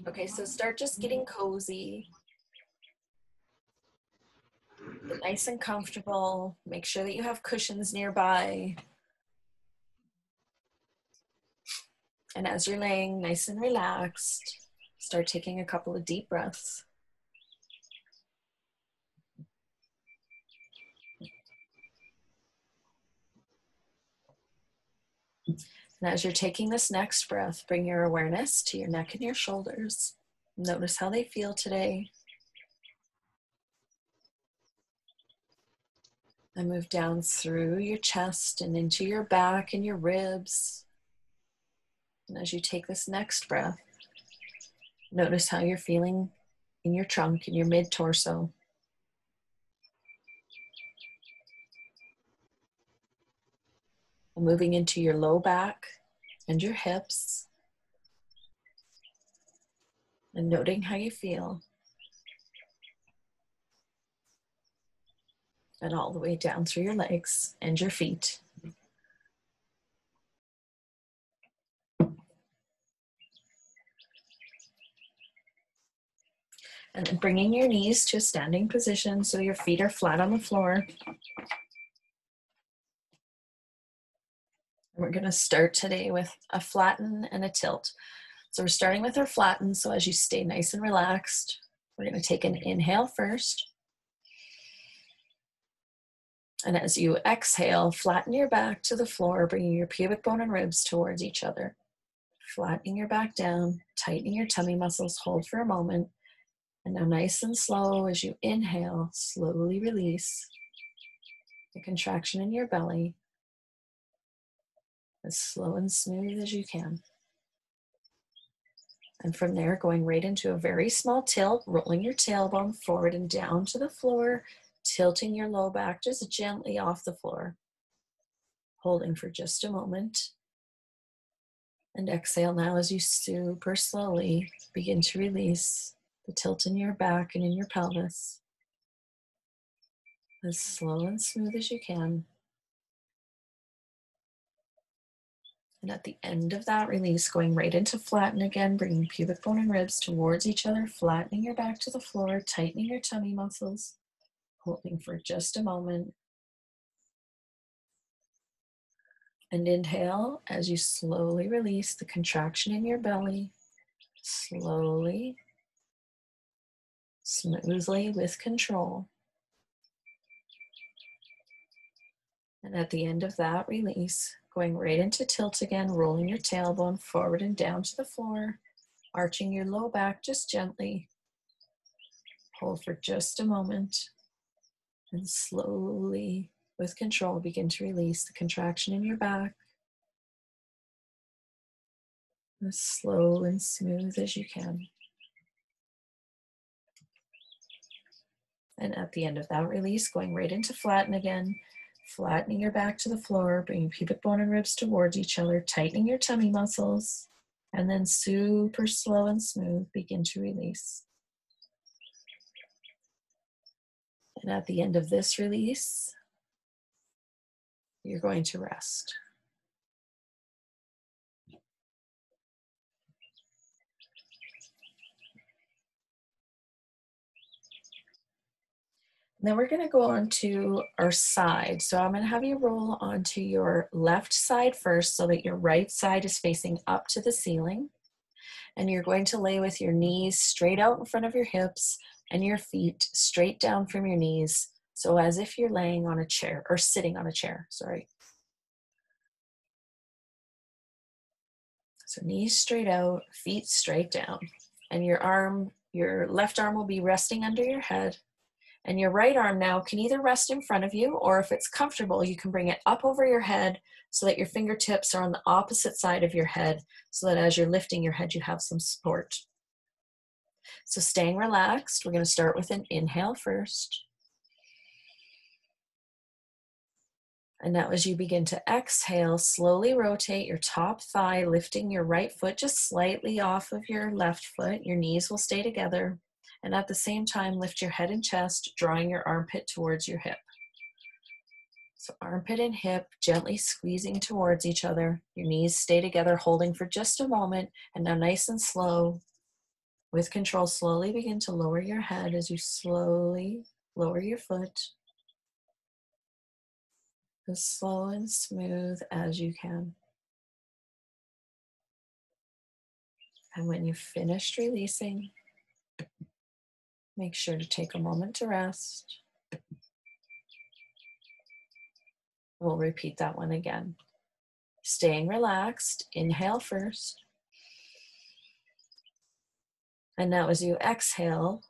Okay, so start just getting cozy. Get nice and comfortable. Make sure that you have cushions nearby. And as you're laying nice and relaxed, start taking a couple of deep breaths. And as you're taking this next breath, bring your awareness to your neck and your shoulders. Notice how they feel today. And move down through your chest and into your back and your ribs. And as you take this next breath, notice how you're feeling in your trunk, in your mid-torso. And moving into your low back and your hips. And noting how you feel. And all the way down through your legs and your feet. And then bringing your knees to a standing position so your feet are flat on the floor. And we're going to start today with a flatten and a tilt. So we're starting with our flatten. So as you stay nice and relaxed, we're going to take an inhale first. And as you exhale, flatten your back to the floor, bringing your pubic bone and ribs towards each other. Flattening your back down, tightening your tummy muscles, hold for a moment. And now nice and slow as you inhale, slowly release the contraction in your belly. As slow and smooth as you can. And from there, going right into a very small tilt, rolling your tailbone forward and down to the floor, tilting your low back just gently off the floor. Holding for just a moment. And exhale now as you super slowly begin to release the tilt in your back and in your pelvis. As slow and smooth as you can. And at the end of that release, going right into flatten again, bringing pubic bone and ribs towards each other, flattening your back to the floor, tightening your tummy muscles. Holding for just a moment. And inhale as you slowly release the contraction in your belly. Slowly, smoothly, with control. And at the end of that release, going right into tilt again, rolling your tailbone forward and down to the floor, arching your low back just gently. Hold for just a moment, and slowly, with control, begin to release the contraction in your back. As slow and smooth as you can. And at the end of that release, going right into flatten again, flattening your back to the floor, bringing pubic bone and ribs towards each other, tightening your tummy muscles, and then super slow and smooth, begin to release. And at the end of this release, you're going to rest. Then we're going to go on to our side. So I'm going to have you roll onto your left side first so that your right side is facing up to the ceiling. And you're going to lay with your knees straight out in front of your hips and your feet straight down from your knees. So as if you're laying on a chair or sitting on a chair, sorry. So knees straight out, feet straight down. And your left arm will be resting under your head. And your right arm now can either rest in front of you, or if it's comfortable, you can bring it up over your head so that your fingertips are on the opposite side of your head, so that as you're lifting your head, you have some support. So staying relaxed, we're going to start with an inhale first. And now as you begin to exhale, slowly rotate your top thigh, lifting your right foot just slightly off of your left foot. Your knees will stay together. And at the same time, lift your head and chest, drawing your armpit towards your hip. So armpit and hip gently squeezing towards each other. Your knees stay together, holding for just a moment. And now nice and slow, with control, slowly begin to lower your head as you slowly lower your foot. As slow and smooth as you can. And when you've finished releasing, make sure to take a moment to rest. We'll repeat that one again. Staying relaxed, inhale first. And now as you exhale,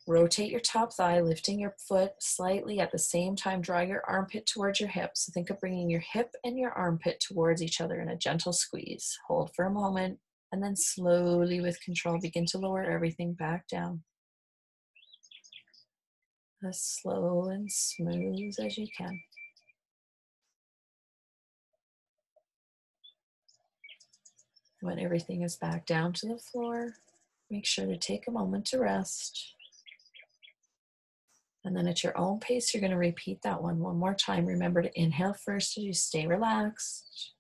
rotate your top thigh, lifting your foot slightly. At the same time, draw your armpit towards your hip. So think of bringing your hip and your armpit towards each other in a gentle squeeze. Hold for a moment, and then slowly, with control, begin to lower everything back down. As slow and smooth as you can. When everything is back down to the floor, make sure to take a moment to rest. And then at your own pace, you're going to repeat that one more time. Remember to inhale first as you stay relaxed.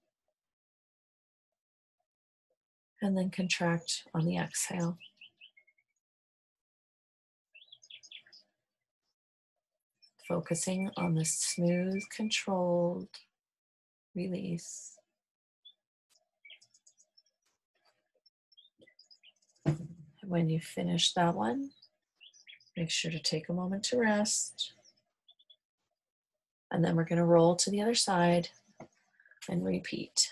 And then contract on the exhale. Focusing on the smooth, controlled release. When you finish that one, make sure to take a moment to rest. And then we're going to roll to the other side and repeat.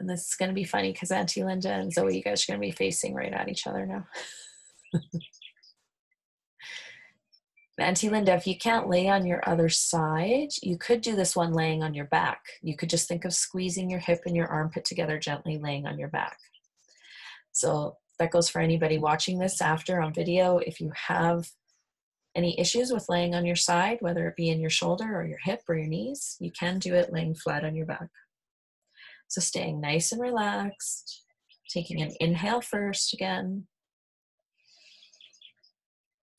And this is going to be funny because Auntie Linda and Zoe, you guys are going to be facing right at each other now. Auntie Linda, if you can't lay on your other side, you could do this one laying on your back. You could just think of squeezing your hip and your armpit together, gently laying on your back. So that goes for anybody watching this after on video. If you have any issues with laying on your side, whether it be in your shoulder or your hip or your knees, you can do it laying flat on your back. So staying nice and relaxed, taking an inhale first again.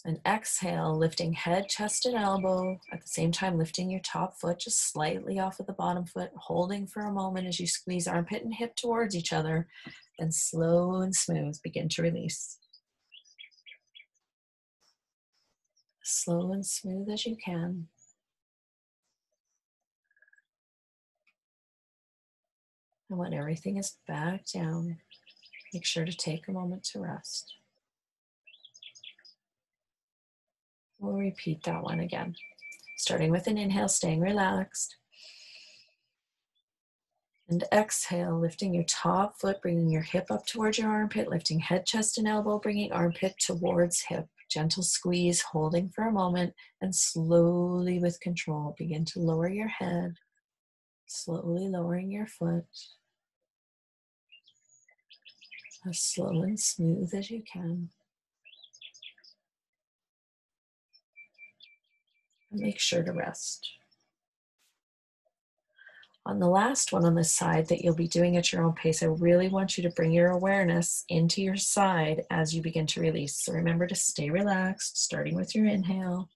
And exhale, lifting head, chest, and elbow. At the same time, lifting your top foot just slightly off of the bottom foot, holding for a moment as you squeeze armpit and hip towards each other. Then slow and smooth, begin to release. as slow and smooth as you can. And when everything is back down, make sure to take a moment to rest. We'll repeat that one again. Starting with an inhale, staying relaxed. And exhale, lifting your top foot, bringing your hip up towards your armpit, lifting head, chest, and elbow, bringing armpit towards hip. Gentle squeeze, holding for a moment, and slowly with control, begin to lower your head, slowly lowering your foot, as slow and smooth as you can. And make sure to rest. On the last one on this side that you'll be doing at your own pace, I really want you to bring your awareness into your side as you begin to release. So remember to stay relaxed, starting with your inhale.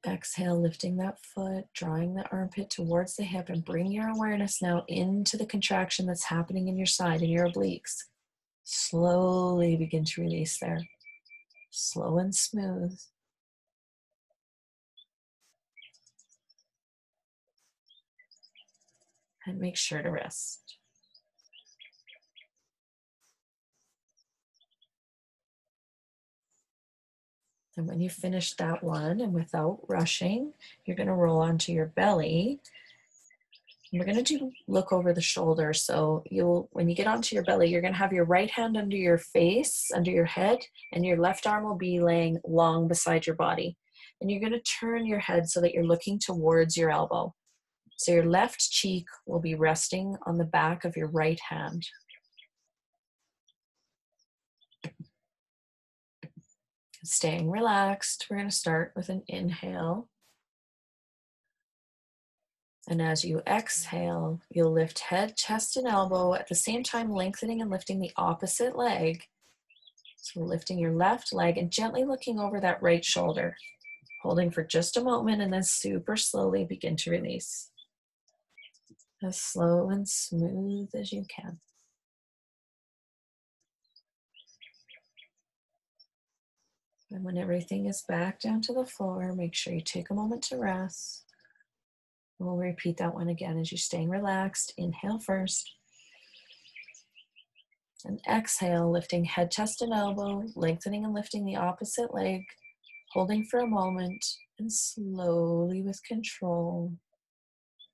Exhale, lifting that foot, drawing the armpit towards the hip, and bring your awareness now into the contraction that's happening in your side, in your obliques. Slowly begin to release there. Slow and smooth. And make sure to rest. And when you finish that one, and without rushing, you're going to roll onto your belly. And we're going to look over the shoulder. So when you get onto your belly, you're going to have your right hand under your face, under your head, and your left arm will be laying long beside your body. And you're going to turn your head so that you're looking towards your elbow. So your left cheek will be resting on the back of your right hand. Staying relaxed, we're going to start with an inhale. And as you exhale, you'll lift head, chest, and elbow, at the same time lengthening and lifting the opposite leg. So lifting your left leg and gently looking over that right shoulder, holding for just a moment, and then super slowly begin to release. As slow and smooth as you can. And when everything is back down to the floor, make sure you take a moment to rest. And we'll repeat that one again as you're staying relaxed. Inhale first. And exhale, lifting head, chest, and elbow, lengthening and lifting the opposite leg, holding for a moment, and slowly with control,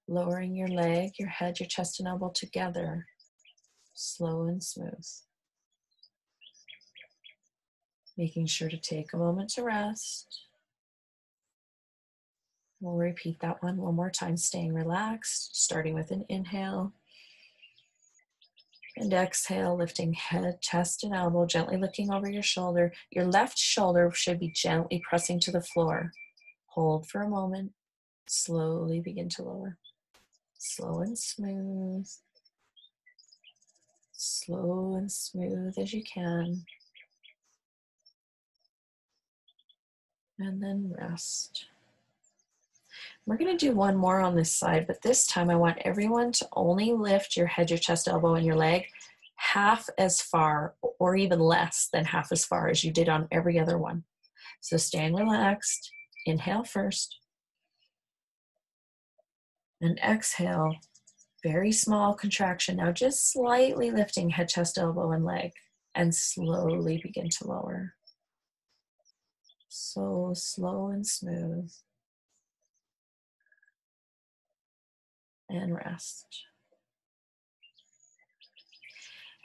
lowering your leg, your head, your chest, and elbow together, slow and smooth. Making sure to take a moment to rest. We'll repeat that one more time, staying relaxed, starting with an inhale. And exhale, lifting head, chest, and elbow, gently looking over your shoulder. Your left shoulder should be gently pressing to the floor. Hold for a moment. Slowly begin to lower. Slow and smooth. Slow and smooth as you can. And then rest. We're going to do one more on this side, but this time I want everyone to only lift your head, your chest, elbow, and your leg half as far, or even less than half as far as you did on every other one. So staying relaxed, inhale first, and exhale, very small contraction. Now just slightly lifting head, chest, elbow, and leg, and slowly begin to lower. So slow and smooth. And rest.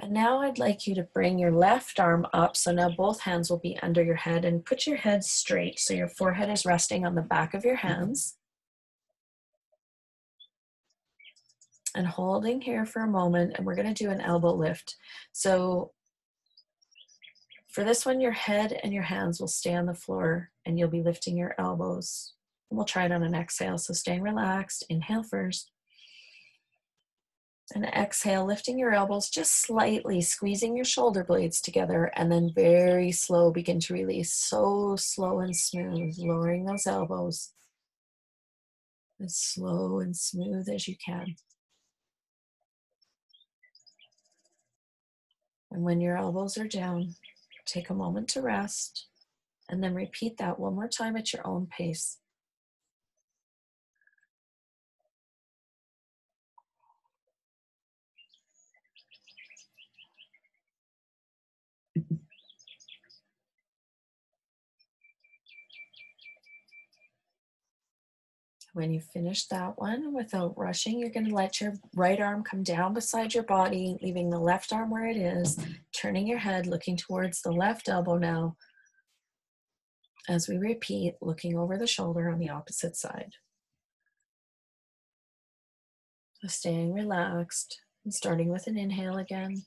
And now I'd like you to bring your left arm up. So now both hands will be under your head, and put your head straight so your forehead is resting on the back of your hands. And holding here for a moment, and we're going to do an elbow lift. So for this one, your head and your hands will stay on the floor, and you'll be lifting your elbows. And we'll try it on an exhale. So staying relaxed, inhale first. And exhale, lifting your elbows just slightly, squeezing your shoulder blades together, and then very slow begin to release. So slow and smooth, lowering those elbows as slow and smooth as you can. And when your elbows are down, take a moment to rest, and then repeat that one more time at your own pace. When you finish that one, without rushing, you're going to let your right arm come down beside your body, leaving the left arm where it is, turning your head, looking towards the left elbow now. As we repeat, looking over the shoulder on the opposite side. So staying relaxed and starting with an inhale again.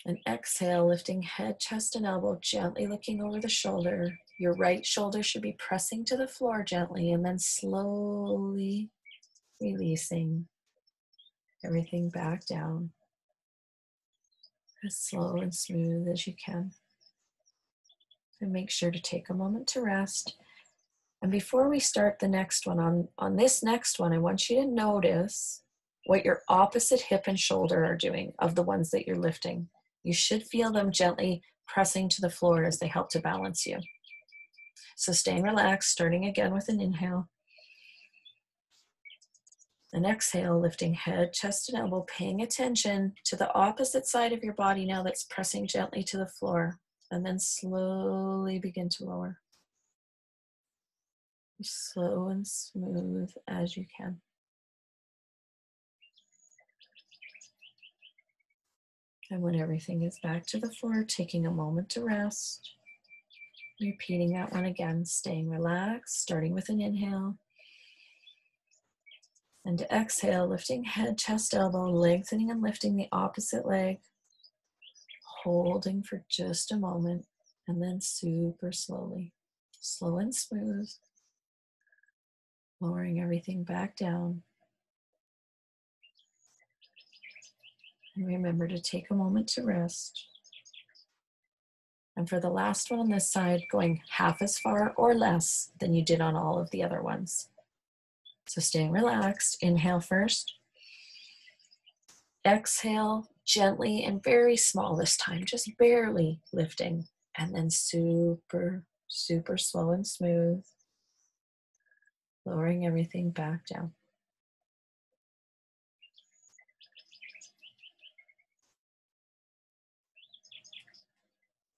And exhale, lifting head, chest, and elbow, gently looking over the shoulder. Your right shoulder should be pressing to the floor gently, and then slowly releasing everything back down as slow and smooth as you can. And make sure to take a moment to rest. And before we start the next one, on this next one, I want you to notice what your opposite hip and shoulder are doing of the ones that you're lifting. You should feel them gently pressing to the floor as they help to balance you. So staying relaxed, starting again with an inhale. And exhale, lifting head, chest, and elbow, paying attention to the opposite side of your body now that's pressing gently to the floor. And then slowly begin to lower. Slow and smooth as you can. And when everything is back to the floor, taking a moment to rest. Repeating that one again, staying relaxed, starting with an inhale. And to exhale, lifting head, chest, elbow, lengthening and lifting the opposite leg. Holding for just a moment, and then super slowly, slow and smooth. Lowering everything back down. And remember to take a moment to rest. And for the last one on this side, going half as far or less than you did on all of the other ones. So staying relaxed, inhale first. Exhale gently and very small this time, just barely lifting. And then super, super slow and smooth. Lowering everything back down.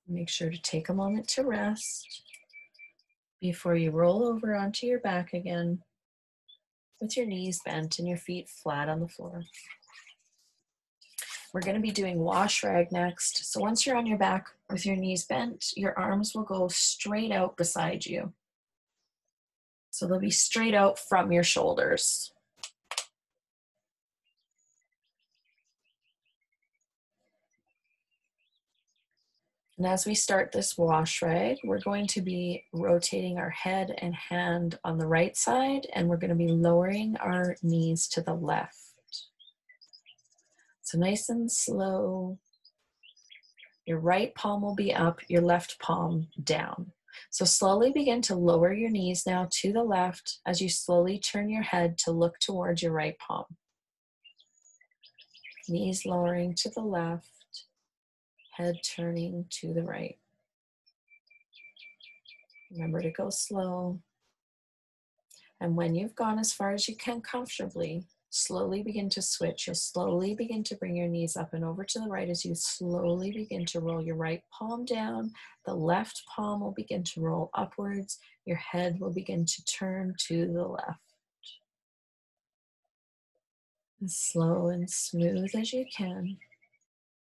Make sure to take a moment to rest before you roll over onto your back again with your knees bent and your feet flat on the floor. We're going to be doing wash rag next. So once you're on your back with your knees bent, your arms will go straight out beside you. So they'll be straight out from your shoulders. And as we start this wash rag, we're going to be rotating our head and hand on the right side, and we're going to be lowering our knees to the left. So nice and slow. Your right palm will be up, your left palm down. So slowly begin to lower your knees now to the left as you slowly turn your head to look towards your right palm. Knees lowering to the left, head turning to the right. Remember to go slow. And when you've gone as far as you can comfortably, slowly begin to switch. You'll slowly begin to bring your knees up and over to the right as you slowly begin to roll your right palm down. The left palm will begin to roll upwards. Your head will begin to turn to the left. As slow and smooth as you can.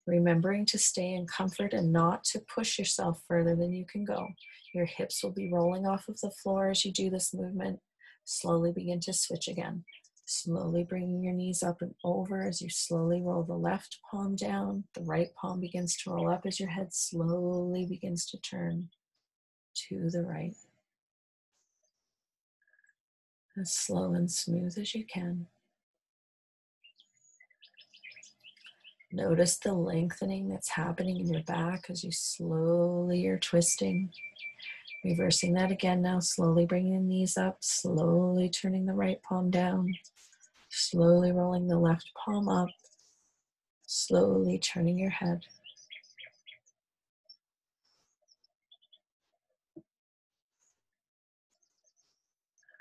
Remembering to stay in comfort and not to push yourself further than you can go. Your hips will be rolling off of the floor as you do this movement. Slowly begin to switch again. Slowly bringing your knees up and over as you slowly roll the left palm down. The right palm begins to roll up as your head slowly begins to turn to the right. As slow and smooth as you can. Notice the lengthening that's happening in your back as you slowly are twisting. Reversing that again now, slowly bringing the knees up, slowly turning the right palm down, slowly rolling the left palm up, Slowly turning your head.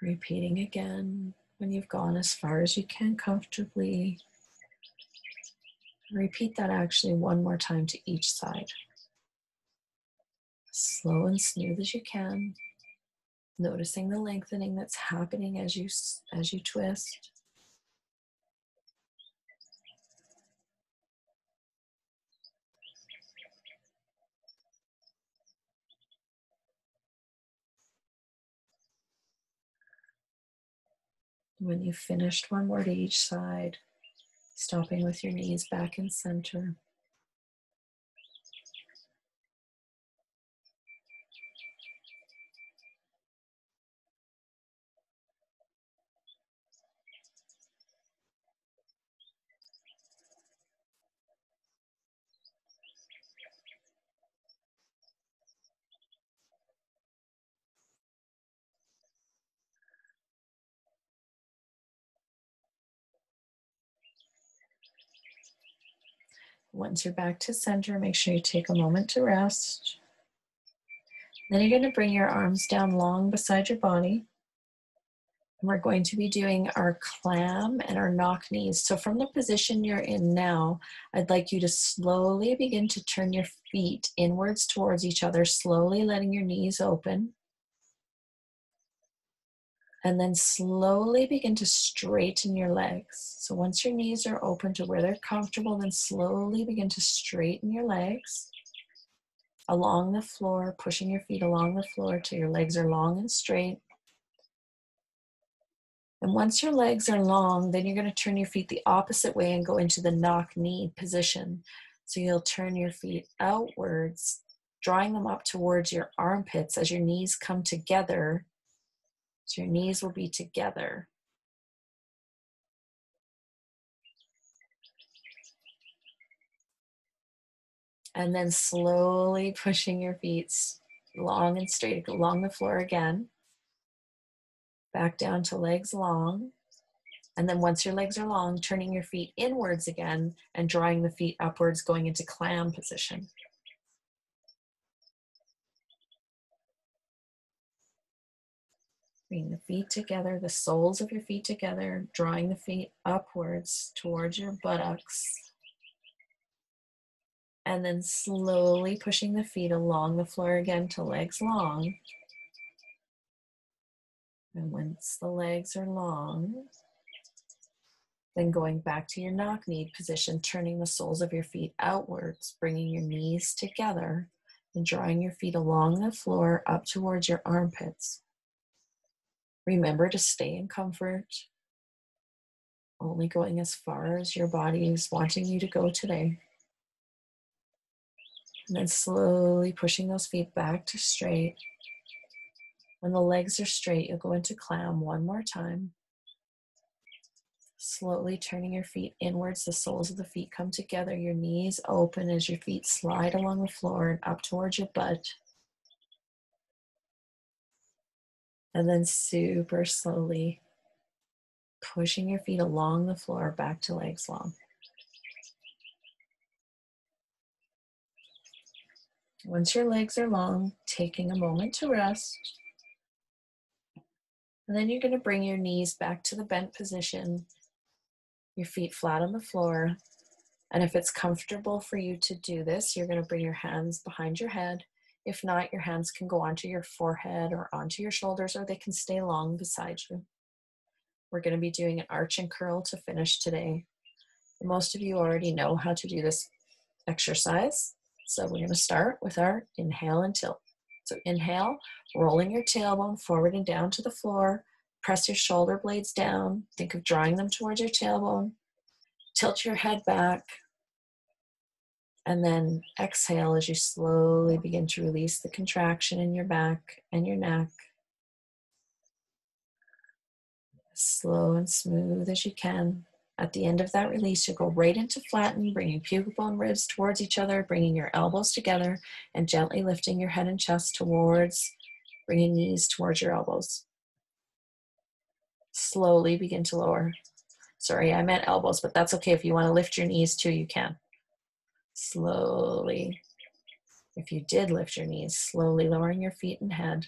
Repeating again when you've gone as far as you can comfortably. Repeat that actually one more time to each side. Slow and smooth as you can. Noticing the lengthening that's happening as you twist. When you've finished, one more to each side, stopping with your knees back in center. Once you're back to center, make sure you take a moment to rest. Then you're going to bring your arms down long beside your body. And we're going to be doing our clam and our knock knees. So from the position you're in now, I'd like you to slowly begin to turn your feet inwards towards each other, slowly letting your knees open. And then slowly begin to straighten your legs. So once your knees are open to where they're comfortable, then slowly begin to straighten your legs along the floor, pushing your feet along the floor till your legs are long and straight. And once your legs are long, then you're going to turn your feet the opposite way and go into the knock knee position. So you'll turn your feet outwards, drawing them up towards your armpits as your knees come together. So your knees will be together. And then slowly pushing your feet long and straight along the floor again. Back down to legs long. And then once your legs are long, turning your feet inwards again and drawing the feet upwards, going into clam position. Bring the feet together, the soles of your feet together, drawing the feet upwards towards your buttocks. And then slowly pushing the feet along the floor again to legs long. And once the legs are long, then going back to your knock knee position, turning the soles of your feet outwards, bringing your knees together and drawing your feet along the floor up towards your armpits. Remember to stay in comfort, only going as far as your body is wanting you to go today. And then slowly pushing those feet back to straight. When the legs are straight, you'll go into clam one more time. Slowly turning your feet inwards, the soles of the feet come together, your knees open as your feet slide along the floor and up towards your butt. And then super slowly pushing your feet along the floor back to legs long. Once your legs are long, taking a moment to rest. And then you're going to bring your knees back to the bent position, your feet flat on the floor. And if it's comfortable for you to do this, you're going to bring your hands behind your head. If not, your hands can go onto your forehead or onto your shoulders, or they can stay long beside you. We're going to be doing an arch and curl to finish today. Most of you already know how to do this exercise. So we're going to start with our inhale and tilt. So inhale, rolling your tailbone forward and down to the floor. Press your shoulder blades down. Think of drawing them towards your tailbone. Tilt your head back. And then exhale as you slowly begin to release the contraction in your back and your neck. As slow and smooth as you can. At the end of that release, you'll go right into flatten, bringing pubic bone ribs towards each other, bringing your elbows together, and gently lifting your head and chest towards, bringing knees towards your elbows. Slowly begin to lower. Sorry, I meant elbows, but that's okay. If you want to lift your knees too, you can. Slowly, if you did lift your knees, slowly lowering your feet and head.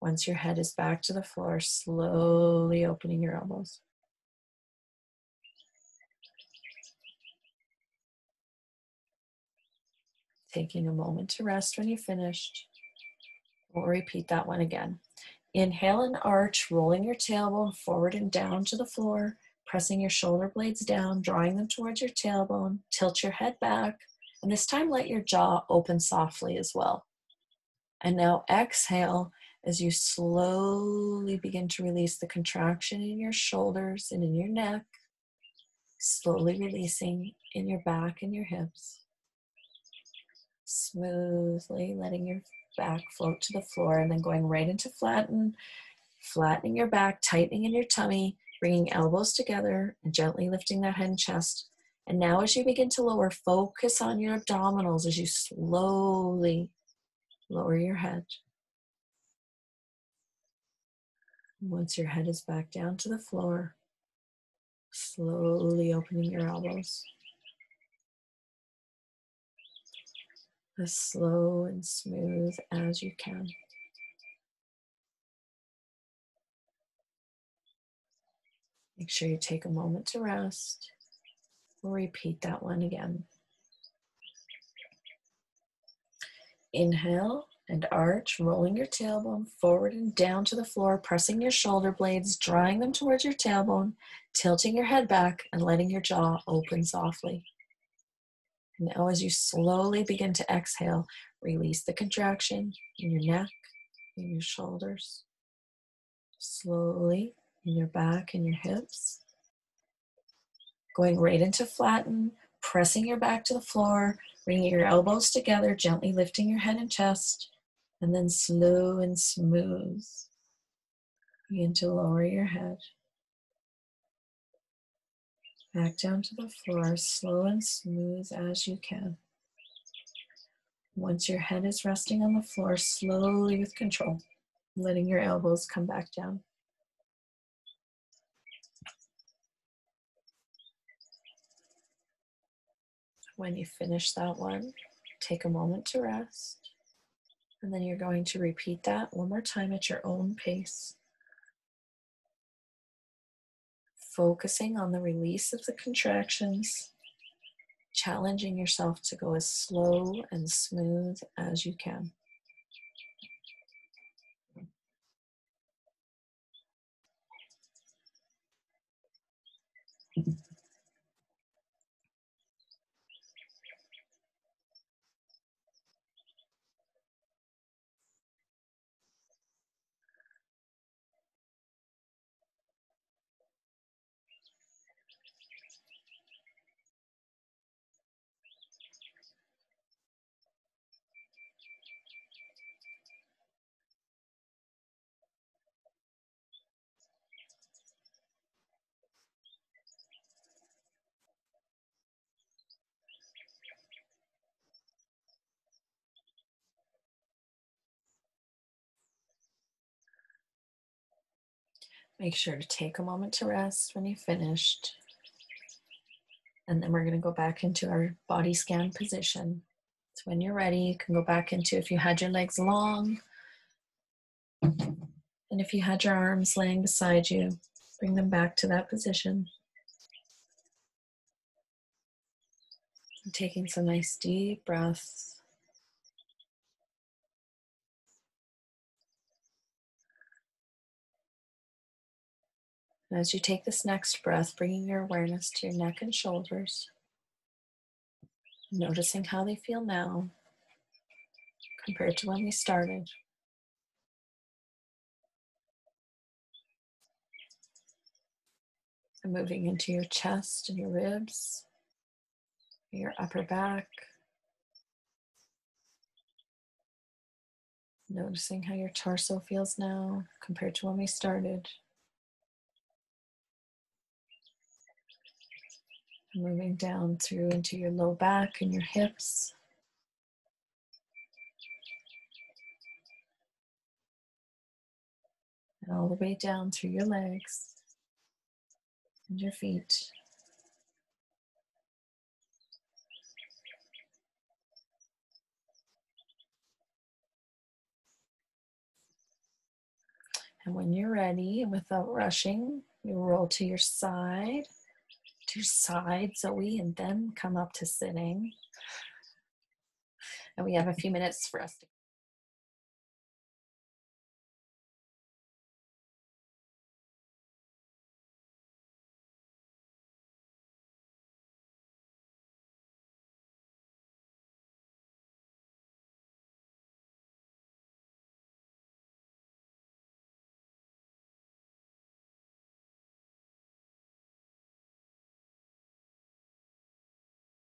Once your head is back to the floor, slowly opening your elbows. Taking a moment to rest when you've finished. We'll repeat that one again. Inhale and arch, rolling your tailbone forward and down to the floor, pressing your shoulder blades down, drawing them towards your tailbone. Tilt your head back, and this time let your jaw open softly as well. And now exhale as you slowly begin to release the contraction in your shoulders and in your neck, slowly releasing in your back and your hips. Smoothly letting your back float to the floor and then going right into flattening your back, tightening in your tummy, bringing elbows together and gently lifting that head and chest. And now as you begin to lower, focus on your abdominals as you slowly lower your head. Once your head is back down to the floor, slowly opening your elbows. As slow and smooth as you can. Make sure you take a moment to rest. We'll repeat that one again. Inhale and arch, rolling your tailbone forward and down to the floor, pressing your shoulder blades, drawing them towards your tailbone, tilting your head back and letting your jaw open softly. And now as you slowly begin to exhale, release the contraction in your neck, in your shoulders, slowly in your back and your hips. Going right into flatten, pressing your back to the floor, bringing your elbows together, gently lifting your head and chest, and then slow and smooth. Begin to lower your head. Back down to the floor, slow and smooth as you can. Once your head is resting on the floor, slowly with control, letting your elbows come back down. When you finish that one, take a moment to rest. And then you're going to repeat that one more time at your own pace. Focusing on the release of the contractions, challenging yourself to go as slow and smooth as you can. Make sure to take a moment to rest when you've finished. And then we're going to go back into our body scan position. So when you're ready, you can go back into, if you had your legs long, and if you had your arms laying beside you, bring them back to that position. And taking some nice deep breaths. And as you take this next breath, bringing your awareness to your neck and shoulders, noticing how they feel now compared to when we started. And moving into your chest and your ribs, your upper back. Noticing how your torso feels now compared to when we started. And moving down through into your low back and your hips. And all the way down through your legs and your feet. And when you're ready, and without rushing, you roll to your side, Zoe, and then come up to sitting. And we have a few minutes for us to